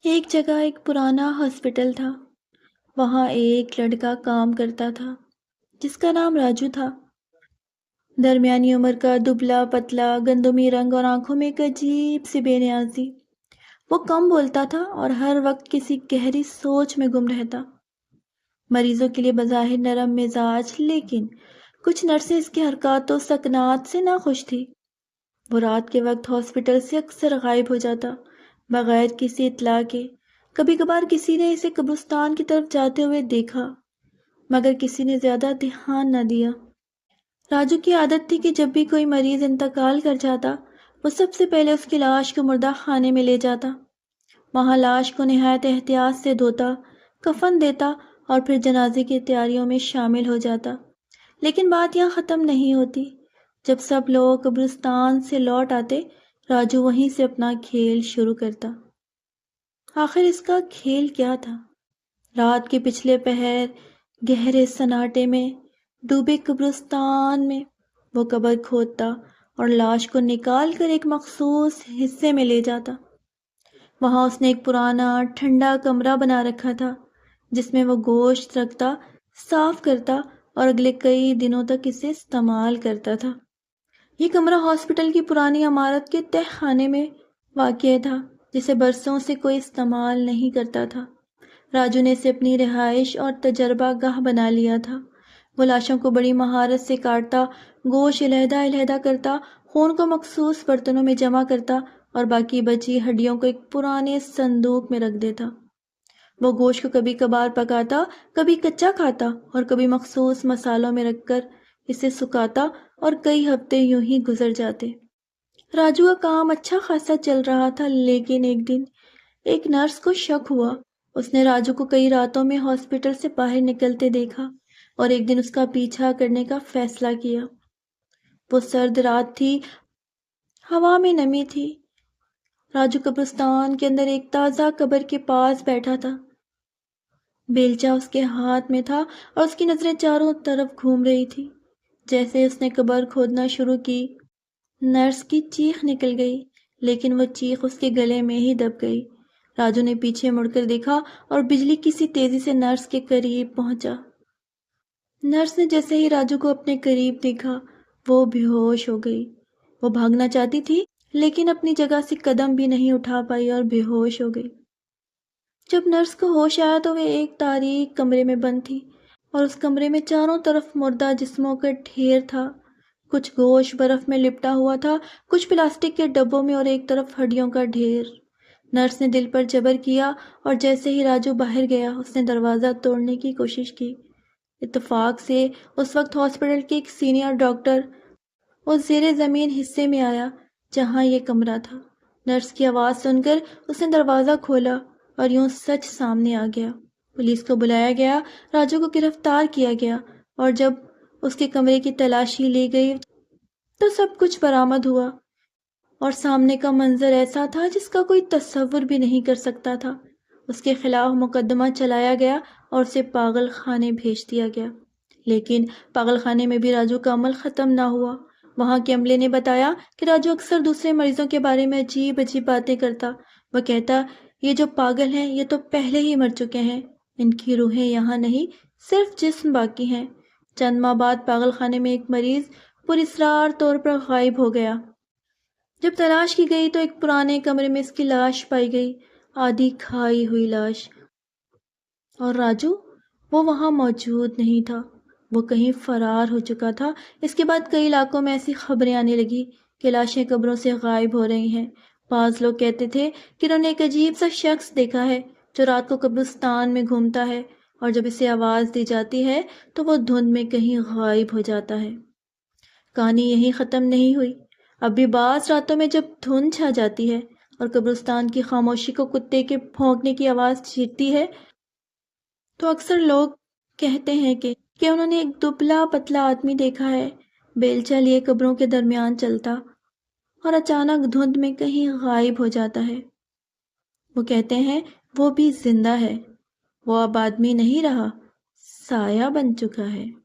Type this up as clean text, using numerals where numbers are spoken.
ایک جگہ ایک پرانا ہاسپٹل تھا۔ وہاں ایک لڑکا کام کرتا تھا جس کا نام راجو تھا۔ درمیانی عمر کا، دبلا پتلا، گندمی رنگ اور آنکھوں میں ایک عجیب سی بے نیازی۔ وہ کم بولتا تھا اور ہر وقت کسی گہری سوچ میں گم رہتا۔ مریضوں کے لیے بظاہر نرم مزاج، لیکن کچھ نرسیں اس کی حرکات و سکنات سے ناخوش تھی۔ وہ رات کے وقت ہاسپٹل سے اکثر غائب ہو جاتا، بغیر کسی اطلاع کے۔ کبھی کبھار کسی نے اسے قبرستان کی طرف جاتے ہوئے دیکھا، مگر کسی نے زیادہ دھیان نہ دیا۔ راجو کی عادت تھی کہ جب بھی کوئی مریض انتقال کر جاتا، وہ سب سے پہلے اس کی لاش کو مردہ خانے میں لے جاتا۔ وہاں لاش کو نہایت احتیاط سے دھوتا، کفن دیتا اور پھر جنازے کی تیاریوں میں شامل ہو جاتا۔ لیکن بات یہاں ختم نہیں ہوتی۔ جب سب لوگ قبرستان سے لوٹ آتے، راجو وہیں سے اپنا کھیل شروع کرتا۔ آخر اس کا کھیل کیا تھا؟ رات کے پچھلے پہر، گہرے سناٹے میں ڈوبے قبرستان میں وہ قبر کھودتا اور لاش کو نکال کر ایک مخصوص حصے میں لے جاتا۔ وہاں اس نے ایک پرانا ٹھنڈا کمرہ بنا رکھا تھا جس میں وہ گوشت رکھتا، صاف کرتا اور اگلے کئی دنوں تک اسے استعمال کرتا تھا۔ یہ کمرہ ہاسپٹل کی پرانی عمارت کے تہہ خانے میں واقع تھا، جسے برسوں سے کوئی استعمال نہیں کرتا تھا۔ راجو نے اسے اپنی رہائش اور تجربہ گاہ بنا لیا تھا۔ وہ لاشوں کو بڑی مہارت سے کاٹتا، گوشت علیحدہ علیحدہ کرتا، خون کو مخصوص برتنوں میں جمع کرتا اور باقی بچی ہڈیوں کو ایک پرانے صندوق میں رکھ دیتا۔ وہ گوشت کو کبھی کبھار پکاتا، کبھی کچا کھاتا اور کبھی مخصوص مسالوں میں رکھ کر اسے سکھاتا اور کئی ہفتے یوں ہی گزر جاتے۔ راجو کا کام اچھا خاصا چل رہا تھا، لیکن ایک دن ایک نرس کو شک ہوا۔ اس نے راجو کو کئی راتوں میں ہاسپٹل سے باہر نکلتے دیکھا اور ایک دن اس کا پیچھا کرنے کا فیصلہ کیا۔ وہ سرد رات تھی، ہوا میں نمی تھی۔ راجو قبرستان کے اندر ایک تازہ قبر کے پاس بیٹھا تھا۔ بیلچہ اس کے ہاتھ میں تھا اور اس کی نظریں چاروں طرف گھوم رہی تھی۔ جیسے اس نے قبر کھودنا شروع کی، نرس کی چیخ نکل گئی، لیکن وہ چیخ اس کے گلے میں ہی دب گئی۔ راجو نے پیچھے مڑ کر دیکھا اور بجلی کسی تیزی سے نرس کے قریب پہنچا۔ نرس نے جیسے ہی راجو کو اپنے قریب دیکھا، وہ بے ہوش ہو گئی۔ وہ بھاگنا چاہتی تھی، لیکن اپنی جگہ سے قدم بھی نہیں اٹھا پائی اور بے ہوش ہو گئی۔ جب نرس کو ہوش آیا تو وہ ایک تاریک کمرے میں بند تھی اور اس کمرے میں چاروں طرف مردہ جسموں کا ڈھیر تھا۔ کچھ گوشت برف میں لپٹا ہوا تھا، کچھ پلاسٹک کے ڈبوں میں اور ایک طرف ہڈیوں کا ڈھیر۔ نرس نے دل پر جبر کیا اور جیسے ہی راجو باہر گیا، اس نے دروازہ توڑنے کی کوشش کی۔ اتفاق سے اس وقت ہاسپٹل کے ایک سینئر ڈاکٹر اس زیر زمین حصے میں آیا جہاں یہ کمرہ تھا۔ نرس کی آواز سن کر اس نے دروازہ کھولا اور یوں سچ سامنے آ گیا۔ پولیس کو بلایا گیا، راجو کو گرفتار کیا گیا اور جب اس کے کمرے کی تلاشی لی گئی تو سب کچھ برآمد ہوا اور سامنے کا منظر ایسا تھا جس کا کوئی تصور بھی نہیں کر سکتا تھا۔ اس کے خلاف مقدمہ چلایا گیا اور اسے پاگل خانے بھیج دیا گیا۔ لیکن پاگل خانے میں بھی راجو کا عمل ختم نہ ہوا۔ وہاں کے عملے نے بتایا کہ راجو اکثر دوسرے مریضوں کے بارے میں عجیب عجیب باتیں کرتا۔ وہ کہتا، یہ جو پاگل ہیں یہ تو پہلے ہی مر چکے ہیں، ان کی روحیں یہاں نہیں، صرف جسم باقی ہیں۔ چند ماہ بعد پاگل خانے میں ایک مریض پراسرار طور پر غائب ہو گیا۔ جب تلاش کی گئی تو ایک پرانے کمرے میں اس کی لاش پائی گئی، آدھی کھائی ہوئی لاش۔ اور راجو، وہ وہاں موجود نہیں تھا، وہ کہیں فرار ہو چکا تھا۔ اس کے بعد کئی علاقوں میں ایسی خبریں آنے لگی کہ لاشیں قبروں سے غائب ہو رہی ہیں۔ بعض لوگ کہتے تھے کہ انہوں نے ایک عجیب سا شخص دیکھا ہے جو رات کو قبرستان میں گھومتا ہے اور جب اسے آواز دی جاتی ہے تو وہ دھند میں کہیں غائب ہو جاتا ہے۔ کہانی یہیں ختم نہیں ہوئی۔ اب بھی بعض راتوں میں جب دھند چھا جاتی ہے اور قبرستان کی خاموشی کو کتے کے بھونکنے کی آواز چھیڑتی ہے تو اکثر لوگ کہتے ہیں کہ انہوں نے ایک دبلا پتلا آدمی دیکھا ہے، بیلچہ لیے قبروں کے درمیان چلتا اور اچانک دھند میں کہیں غائب ہو جاتا ہے۔ وہ کہتے ہیں وہ بھی زندہ ہے، وہ اب آدمی نہیں رہا، سایہ بن چکا ہے۔